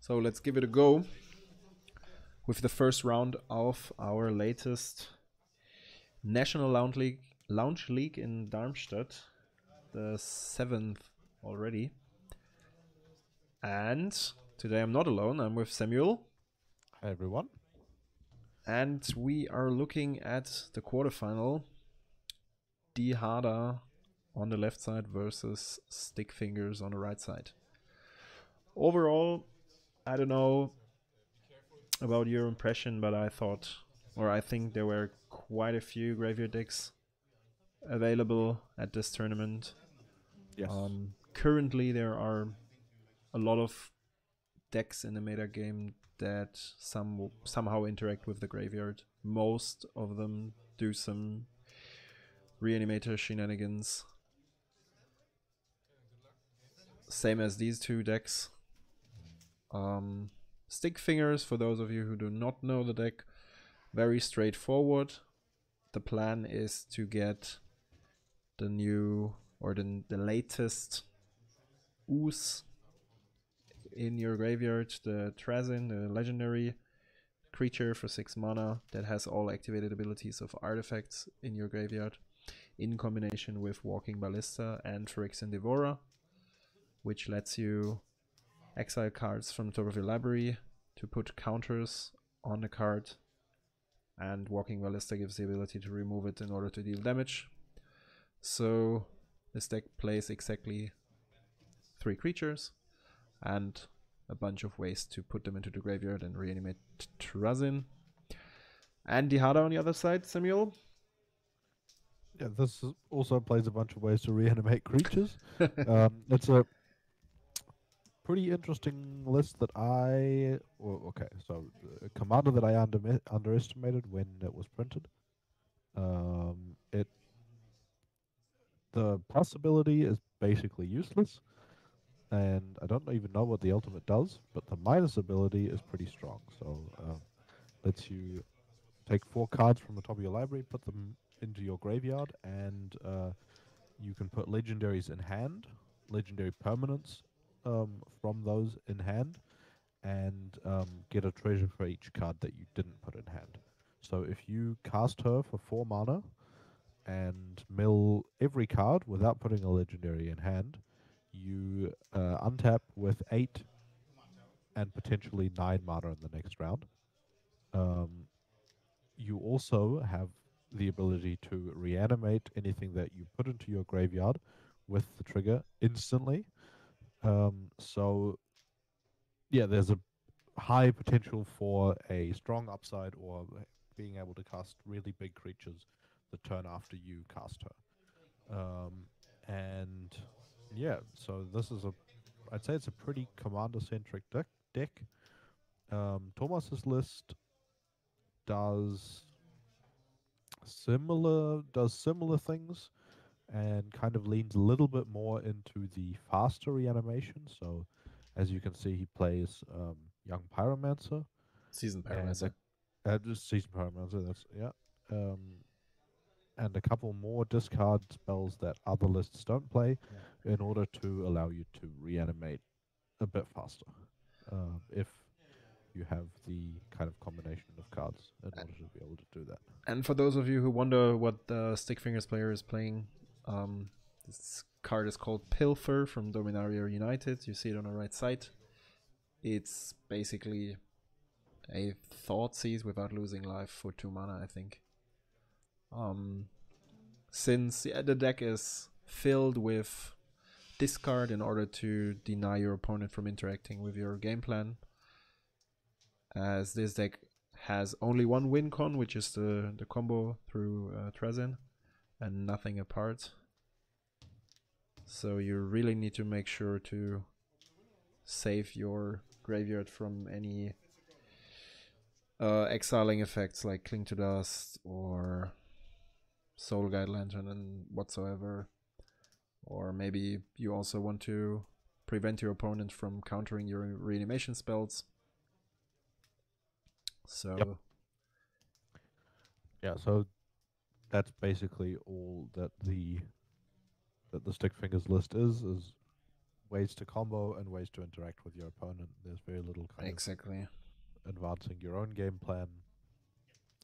So let's give it a go with the first round of our latest National Lounge League in Darmstadt, the 7th already. And today I'm not alone, I'm with Samuel. Hi everyone. And we are looking at the quarterfinal. Dihada on the left side versus Stickfingers on the right side. Overall, I don't know about your impression, but I think there were quite a few graveyard decks available at this tournament. Yes. Currently, there are a lot of decks in the meta game that somehow interact with the graveyard. Most of them do some Reanimator shenanigans. Same as these two decks. Stickfingers, for those of you who do not know the deck, very straightforward. The plan is to get the new or the latest ooze in your graveyard, the Trazin, the legendary creature for 6 mana that has all activated abilities of artifacts in your graveyard, in combination with Walking Ballista and Phyrexian Devourer, which lets you exile cards from the top of your library to put counters on the card, and Walking Ballista gives the ability to remove it in order to deal damage. So this deck plays exactly 3 creatures and a bunch of ways to put them into the graveyard and reanimate Trazin. And Dihada on the other side, Samuel? Yeah, this also plays a bunch of ways to reanimate creatures. It's a pretty interesting list that a commander that I underestimated when it was printed. The possibility is basically useless, and I don't even know what the ultimate does, but the minus ability is pretty strong. So lets you take 4 cards from the top of your library, put them into your graveyard, and you can put legendaries in hand, legendary permanents from those in hand, and get a treasure for each card that you didn't put in hand. So if you cast her for 4 mana and mill every card without putting a legendary in hand, you untap with 8 and potentially 9 mana in the next round. You also have the ability to reanimate anything that you put into your graveyard with the trigger instantly. So, yeah, there's a high potential for a strong upside or being able to cast really big creatures the turn after you cast her. And yeah, so this is I'd say it's a pretty commander-centric deck. Thomas's list does similar things and kind of leans a little bit more into the faster reanimation. So as you can see, he plays Young Pyromancer. Season Pyromancer. Just Season Pyromancer, that's, yeah. And a couple more discard spells that other lists don't play in order to allow you to reanimate a bit faster. If you have the kind of combination of cards in order to be able to do that. And for those of you who wonder what the Stickfingers player is playing, this card is called Pilfer from Dominaria United. You see it on the right side. It's basically a Thoughtseize without losing life for 2 mana, I think. Since the deck is filled with discard in order to deny your opponent from interacting with your game plan, as this deck has only one win con, which is the combo through Trazin, and nothing apart. So you really need to make sure to save your graveyard from any exiling effects like Cling to Dust or Soul Guide Lantern and whatsoever. Or maybe you also want to prevent your opponent from countering your reanimation spells. So yep. Yeah, so that's basically all that the Stickfingers list is ways to combo and ways to interact with your opponent. There's very little kind Exactly. of advancing your own game plan.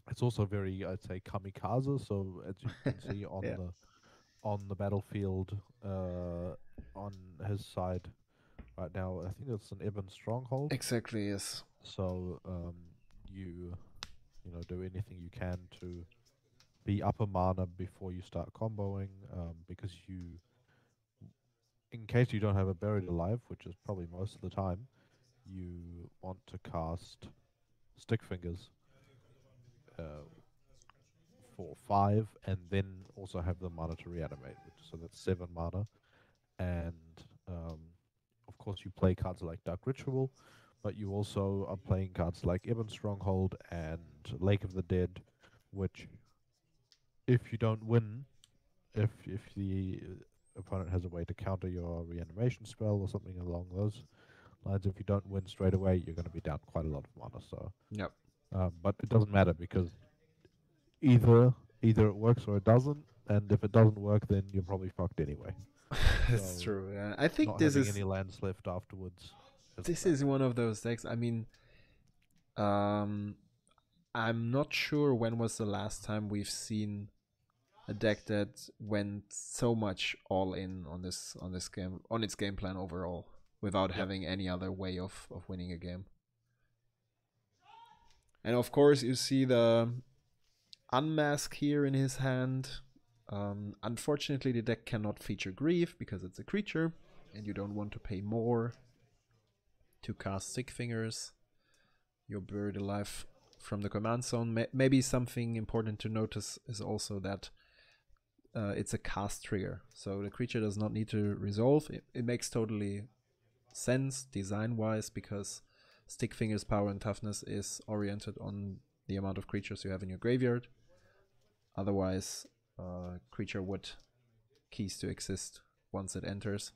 It's also very, I'd say, kamikaze. So as you can see on Yeah. the battlefield, on his side right now, I think it's an Ibn stronghold. Exactly, yes. So you know, do anything you can to be up a mana before you start comboing, because in case you don't have a buried alive, which is probably most of the time, you want to cast Stickfingers for 5, and then also have the mana to reanimate, so that's 7 mana. And um, of course, you play cards like Dark Ritual, but you also are playing cards like Ibn Stronghold and Lake of the Dead, which, if you don't win, if the opponent has a way to counter your reanimation spell or something along those lines, if you don't win straight away, you're going to be down quite a lot of mana. So, Yep. but it doesn't matter because either it works or it doesn't, and if it doesn't work, then you're probably fucked anyway. That's So true. Yeah. I think not this having is any lands left afterwards. this is one of those decks. I mean, I'm not sure when was the last time we've seen a deck that went so much all in on this game, on its game plan overall, without having any other way of winning a game. And of course, you see the Unmask here in his hand. Unfortunately, the deck cannot feature Grief because it's a creature, and you don't want to pay more to cast Stickfingers. You're buried alive from the command zone. Maybe something important to notice is also that it's a cast trigger, so the creature does not need to resolve. It makes totally sense design-wise because Stickfingers' power and toughness is oriented on the amount of creatures you have in your graveyard. Otherwise, creature would cease to exist once it enters.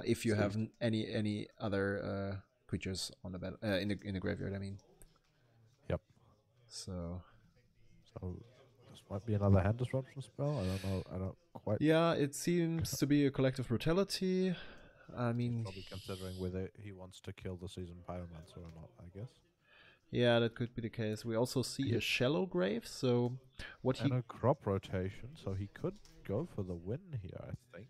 If you have any other creatures on the in the graveyard, I mean. Yep. So this might be another hand disruption spell. I don't know. I don't quite. Yeah, it seems to be a collective brutality. I mean, probably considering whether he wants to kill the seasoned pyromancer or not, I guess. Yeah, that could be the case. We also see a shallow grave, so what and a crop rotation, so he could go for the win here, I think.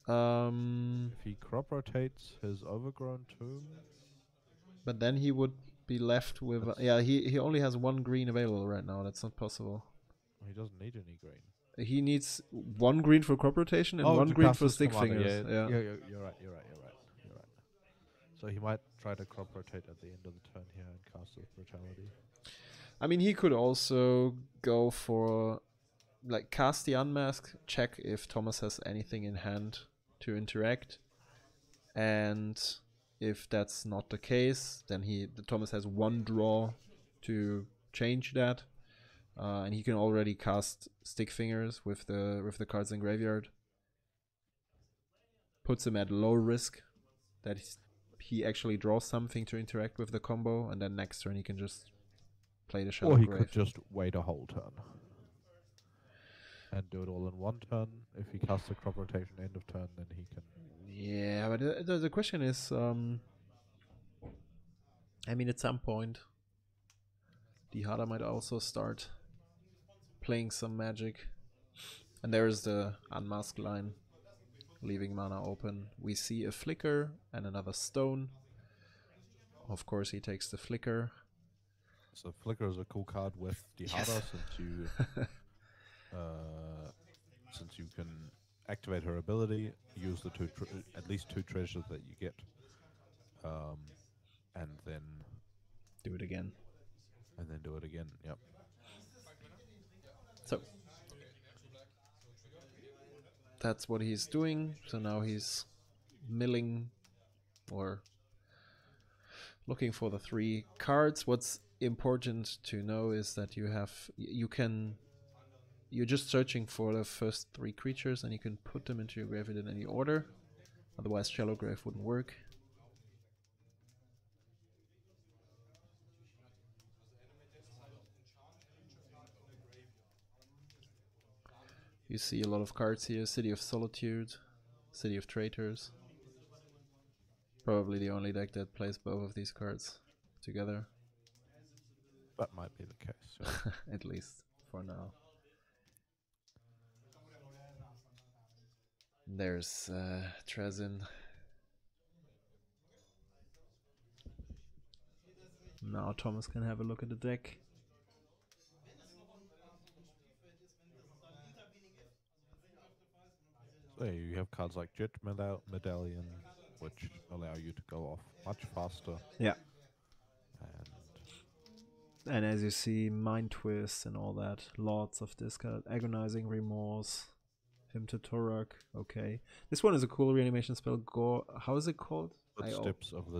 If he crop rotates his overgrown tomb, but then he would be left with he only has 1 green available right now. That's not possible. He doesn't need any green. He needs 1 green for crop rotation and 1 green for Stickfingers. Yeah, you're right. So he might try to crop rotate at the end of the turn here and cast his brutality. I mean, he could also go for, like, cast the Unmask, check if Thomas has anything in hand to interact, and if that's not the case, then Thomas has 1 draw to change that, and he can already cast Stickfingers with the cards in graveyard. Puts him at low risk that he actually draws something to interact with the combo, and then next turn he can just play the shallow grave. Or he could just wait a whole turn and do it all in 1 turn. If he casts a crop rotation end of turn, then he can. Yeah, but the question is, I mean, at some point, Dihada might also start playing some Magic. And there's the Unmask line, leaving mana open. We see a Flicker and another Stone. Of course, he takes the Flicker. So Flicker is a cool card with Dihada, since you can activate her ability, use the at least 2 treasures that you get, and then do it again. Yep. So that's what he's doing. So now he's milling or looking for the 3 cards. What's important to know is that you're just searching for the first 3 creatures, and you can put them into your graveyard in any order. Otherwise, Shallow Grave wouldn't work. You see a lot of cards here. City of Solitude, City of Traitors. Probably the only deck that plays both of these cards together. That might be the case. Yeah. At least for now. There's Trezin. Now Thomas can have a look at the deck. So you have cards like Jet Medallion, which allow you to go off much faster. Yeah. And And as you see, Mind Twist and all that. Lots of discard. Agonizing Remorse. Him to Torak. Okay. This one is a cool reanimation spell. How is it called? Footsteps of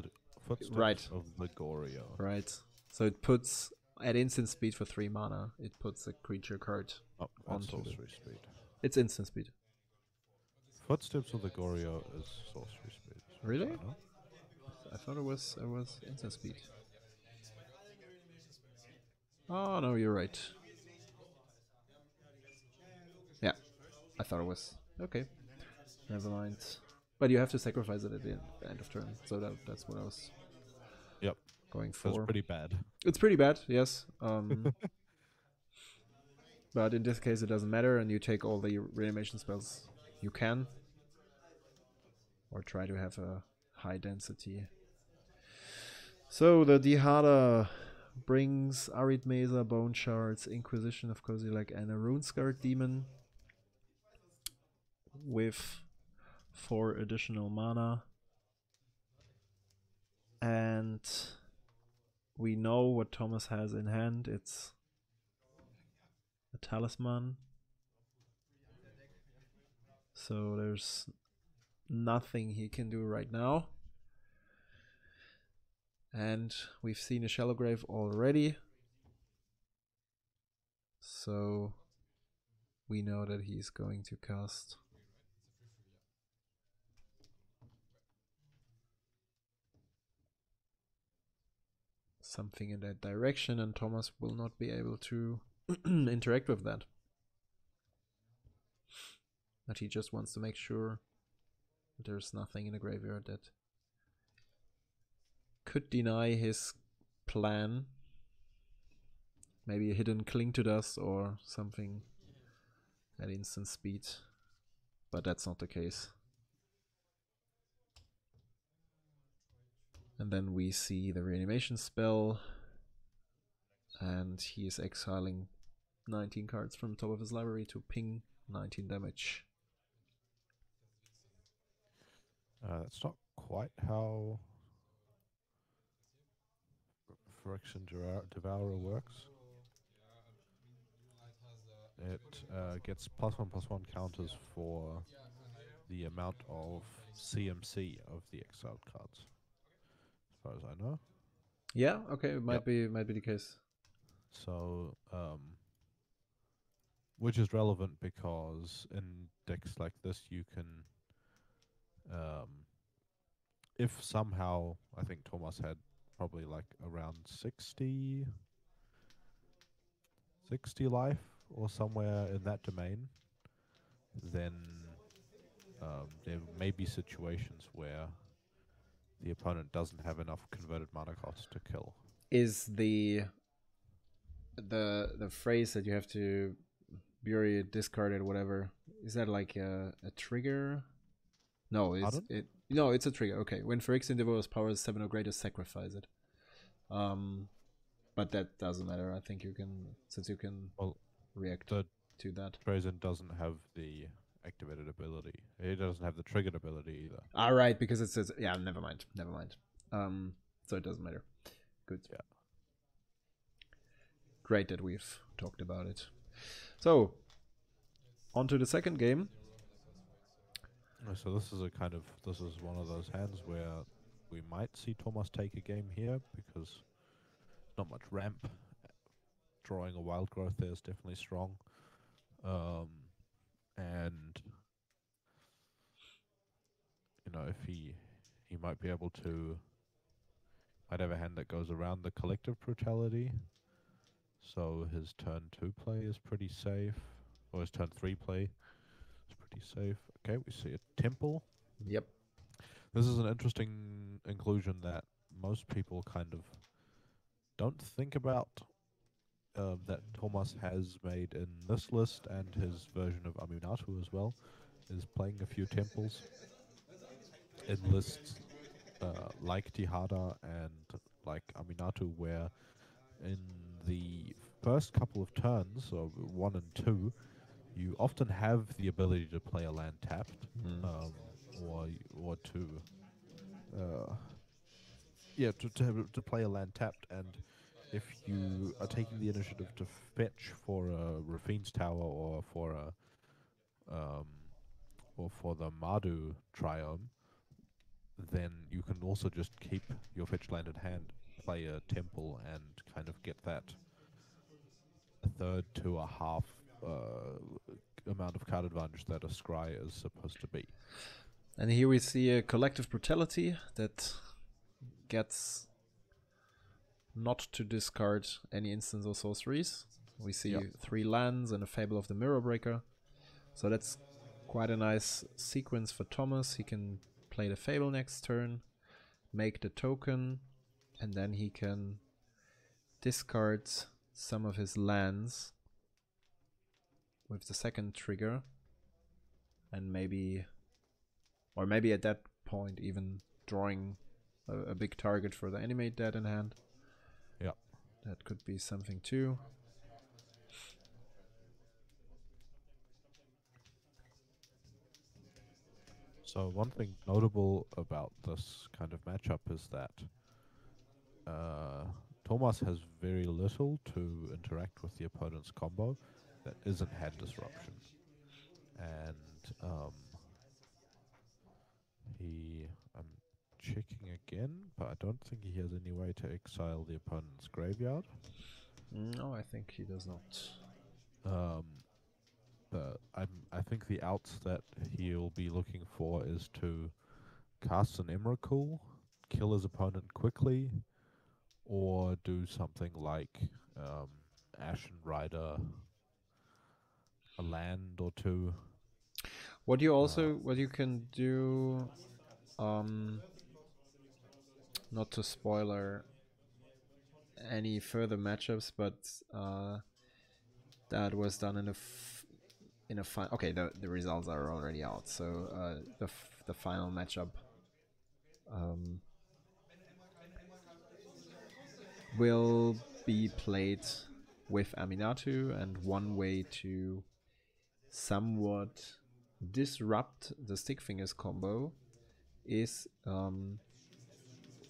the Gorio. Right. So it puts at instant speed for 3 mana. It puts a creature card onto sorcery speed. It's instant speed. Footsteps of the Gorio is sorcery speed. Really? I thought it was instant speed. Oh no, you're right. Yeah, I thought it was. Okay, never mind. But you have to sacrifice it at the end of turn, so that's what I was. Yep. Going for. That's pretty bad. It's pretty bad, yes. But in this case, it doesn't matter, and you take all the reanimation spells you can, or try to have a high density. So the Dihada brings Arid Mesa, Bone Shards, Inquisition of Kozilek, and a Runescarred Demon with 4 additional mana. And we know what Thomas has in hand. It's a Talisman. So there's nothing he can do right now. And we've seen a Shallow Grave already. So we know that he's going to cast something in that direction, and Thomas will not be able to interact with that. But he just wants to make sure that there's nothing in the graveyard that could deny his plan. Maybe a hidden Cling to Dust or something at instant speed. But that's not the case. And then we see the reanimation spell. And he is exiling 19 cards from the top of his library to ping 19 damage. That's not quite how Phyrexian Devourer works. It gets +1/+1 counters for the amount of CMC of the exiled cards, as far as I know. Yeah, okay, it might be the case. So, which is relevant because in decks like this, you can, if somehow, I think Thomas had probably like around 60 life or somewhere in that domain, then there may be situations where the opponent doesn't have enough converted mana cost to kill. Is the phrase that you have to bury it, discard it, whatever, is that like a trigger? No, it's a trigger. Okay, when Phyrexian Devourer's power is 7 or greater, sacrifice it. But that doesn't matter. I think you can, since you can react to that. Trazen doesn't have the activated ability. It doesn't have the triggered ability either. All right, because it says, yeah, never mind. So it doesn't matter. Good. Yeah. Great that we've talked about it. So, on to the second game. So this is one of those hands where we might see Thomas take a game here because not much ramp. Drawing a wild growth there is definitely strong. And if he might be able to, might have a hand that goes around the collective brutality. So his turn 2 play is pretty safe, or his turn 3 play is pretty safe. Okay, we see a temple. Yep. This is an interesting inclusion that most people kind of don't think about, that Thomas has made in this list and his version of Aminatu as well, is playing a few temples in lists like Dihada and like Aminatu, where in the first couple of turns, so 1 and 2, you often have the ability to play a land tapped, or to to play a land tapped, and if you are taking the initiative to fetch for a Rafine's Tower um, or for the Mardu Triome, then you can also just keep your fetch land in hand, play a temple, and kind of get that a third to a half amount of card advantage that a scry is supposed to be. And here we see a collective brutality that gets not to discard any instants or sorceries. We see 3 lands and a Fable of the Mirror Breaker. So that's quite a nice sequence for Thomas. He can play the Fable next turn, make the token, and then he can discard some of his lands with the second trigger, and maybe at that point even drawing a big target for the Animate Dead in hand. Yeah. That could be something too. So one thing notable about this kind of matchup is that Thomas has very little to interact with the opponent's combo that isn't hand disruption. And I'm checking again, but I don't think he has any way to exile the opponent's graveyard. No, I think he does not. But I think the outs that he'll be looking for is to cast an Emrakul, kill his opponent quickly, or do something like Ashen Rider, a land or two. What you can do, not to spoiler any further matchups, but that was done in a final. Okay, the results are already out. So the final matchup will be played with Aminatu, and one way to somewhat disrupt the Stickfingers combo is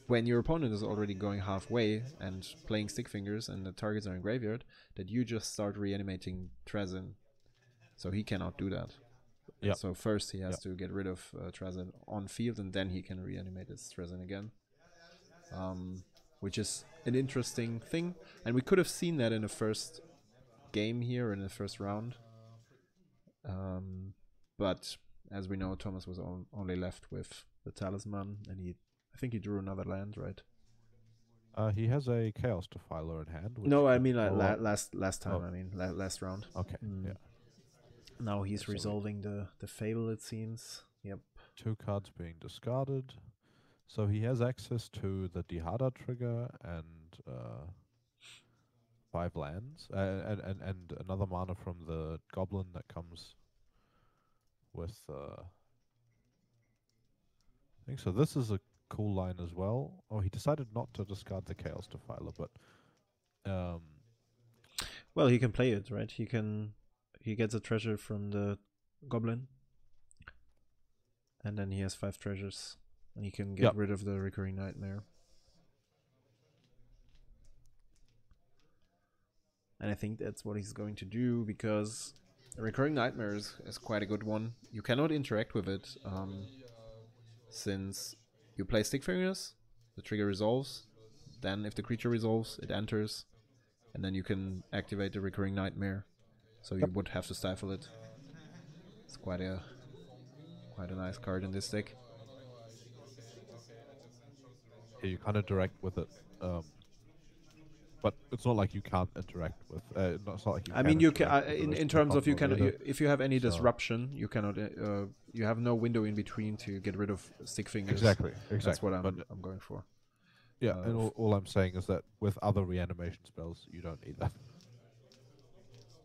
when your opponent is already going halfway and playing Stickfingers and the targets are in graveyard, that you just start reanimating Trezin. So he cannot do that. Yep. So first he has to get rid of Trezin on field, and then he can reanimate his Trezin again. Which is an interesting thing. And we could have seen that in the first game here, in the first round. But as we know, Thomas was only left with the Talisman, and I think he drew another land, right? He has a Chaos Defiler in hand. Which no, I mean last time. Oh. I mean last round. Okay. Yeah. Now he's resolving the Fable, it seems. Yep. 2 cards being discarded. So he has access to the Dihada trigger and 5 lands, and another mana from the Goblin that comes with. I think so. This is a cool line as well. Oh, he decided not to discard the Chaos Defiler, but well, he can play it, right? He gets a treasure from the Goblin, and then he has 5 treasures, and he can get rid of the Recurring Nightmare. And I think that's what he's going to do, because Recurring Nightmare is quite a good one. You cannot interact with it, since you play Stickfingers, the trigger resolves, then if the creature resolves, it enters, and then you can activate the Recurring Nightmare. So you would have to stifle it. It's quite a nice card in this deck. Yeah, you kind of direct with it. but it's not like you can't interact with. It's not like you. I can mean, you can interact with the rest in of the terms of you combo cannot either. if you have any So- disruption, you cannot. You have no window in between to get rid of Stickfingers. Exactly. That's what But I'm going for. yeah, and all I'm saying is that with other reanimation spells, you don't need that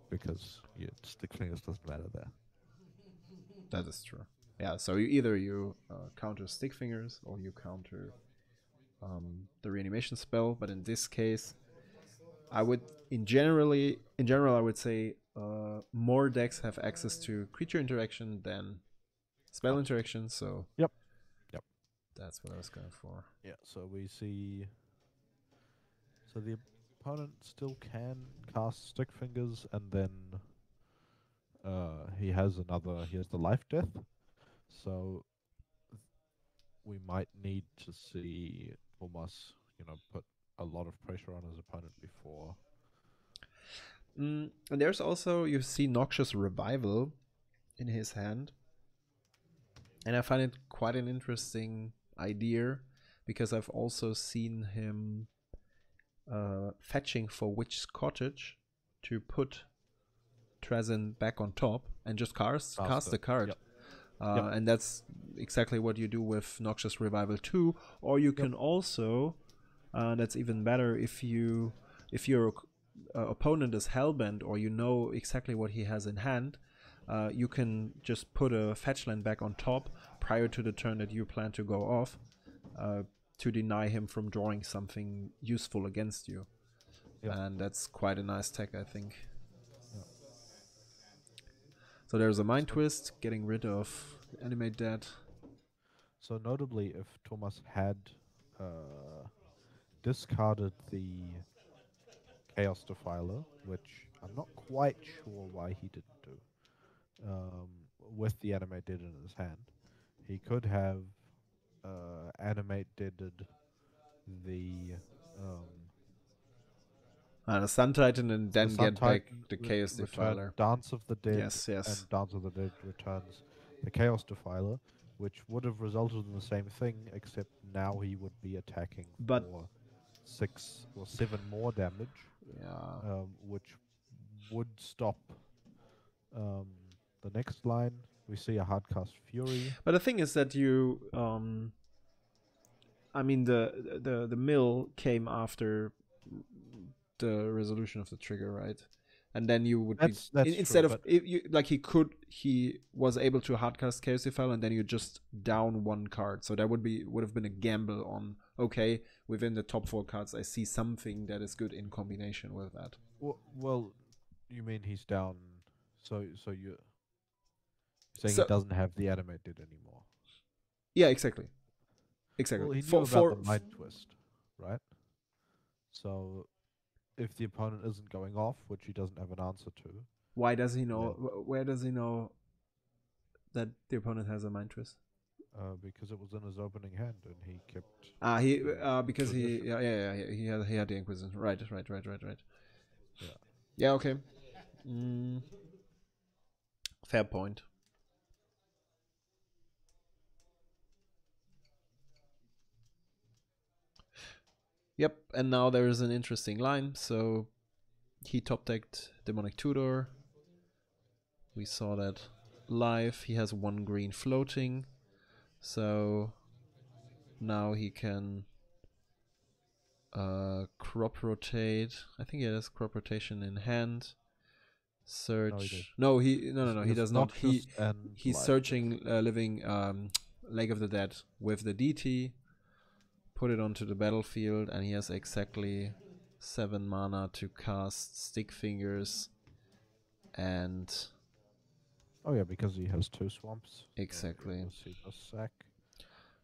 because Stickfingers doesn't matter there. That is true. Yeah, so either you counter Stickfingers or you counter the reanimation spell. But in this case, I would in general I would say more decks have access to creature interaction than spell interaction. So Yep. that's what I was going for. Yeah. So we see. So the opponent still can cast Stickfingers, and then he has the life death. So we might need to see Thomas, put a lot of pressure on his opponent before. And there's also, you see Noxious Revival in his hand. And I find it quite an interesting idea because I've also seen him fetching for Witch's Cottage to put Trezin back on top and just cast the card. Yep. And that's exactly what you do with Noxious Revival 2. Or you can also, that's even better, if your opponent is Hellbent or you know exactly what he has in hand, you can just put a fetch land back on top prior to the turn that you plan to go off to deny him from drawing something useful against you. Yep. And that's quite a nice tech, I think. Yep. So there's a Mind Twist, getting rid of Animate Dead. So notably, if Thomas had discarded the Chaos Defiler, which I'm not quite sure why he didn't do, with the Animate Dead in his hand, he could have Animate Deaded the Sun Titan and then get back the Titan Chaos Defiler. Dance of the Dead. Yes. And Dance of the Dead returns the Chaos Defiler, which would have resulted in the same thing, except now he would be attacking for 6 or 7 more damage. Yeah. Which would stop the next line. We see a Hardcast Fury. But the thing is that you, I mean, the mill came after the resolution of the trigger, right? And then you would instead of he was able to hardcast Chaos Defiler, and then you just down one card. So that would have been a gamble on, okay, within the top 4 cards, I see something that is good in combination with that. Well, you mean he's down? So you're saying he doesn't have the Animated anymore? Yeah, exactly. Well, he knew about the Mind Twist, right? So if the opponent isn't going off, which he doesn't have an answer to, why does he know? Where does he know that the opponent has a Mind Twist? Because it was in his opening hand, and he kept. Because he had the Inquisition. Right. Yeah. Yeah. Okay. Fair point. Yep, and now there is an interesting line. So he top decked Demonic Tudor. We saw that live. He has 1 green floating. So now he can crop rotate. I think he has crop rotation in hand. Search. No, he does not. He's searching living Leg of the Dead with the DT. Put it onto the battlefield, and he has exactly 7 mana to cast Stickfingers and. Oh yeah, because he has 2 swamps. Exactly. Sack.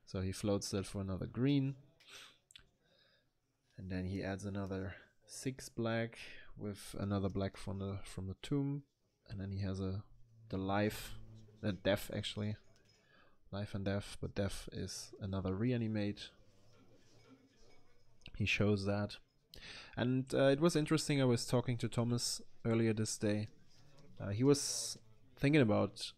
So he floats that for another green, and then he adds another 6 black with another black from the tomb, and then he has death actually, life and death, but death is another reanimate. He shows that, and it was interesting. I was talking to Thomas earlier this day. He was thinking about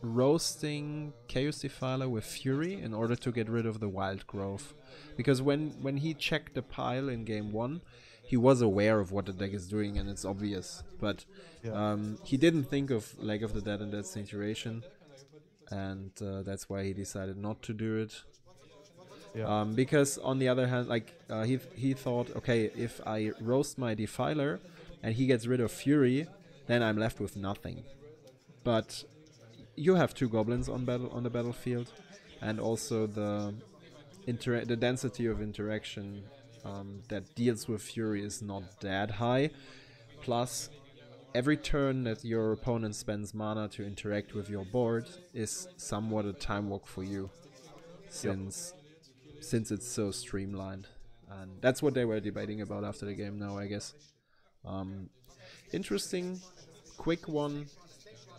roasting Chaos Defiler with Fury in order to get rid of the wild growth, because when he checked the pile in game 1, he was aware of what the deck is doing, and it's obvious. But he didn't think of Leg of the Dead in that situation, and that's why he decided not to do it. Yeah. Because on the other hand, like he thought, okay, if I roast my Defiler and he gets rid of Fury, then I'm left with nothing. But you have 2 goblins on the battlefield, and also the density of interaction that deals with Fury is not that high. Plus, every turn that your opponent spends mana to interact with your board is somewhat a time walk for you, since it's so streamlined. And that's what they were debating about after the game now, I guess. Interesting, quick one.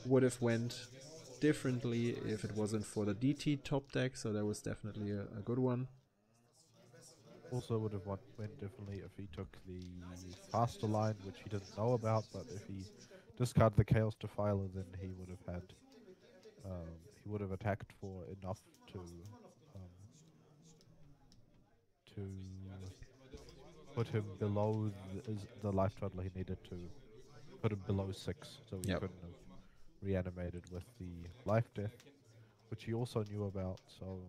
Would have went differently if it wasn't for the DT top deck, so that was definitely a good one. Also would have went differently if he took the faster line, which he didn't know about, but if he discarded the Chaos Defiler, then he would have had he would have attacked for enough to put him below the life total he needed to put him below 6, so he couldn't have reanimated with the life death, which he also knew about. So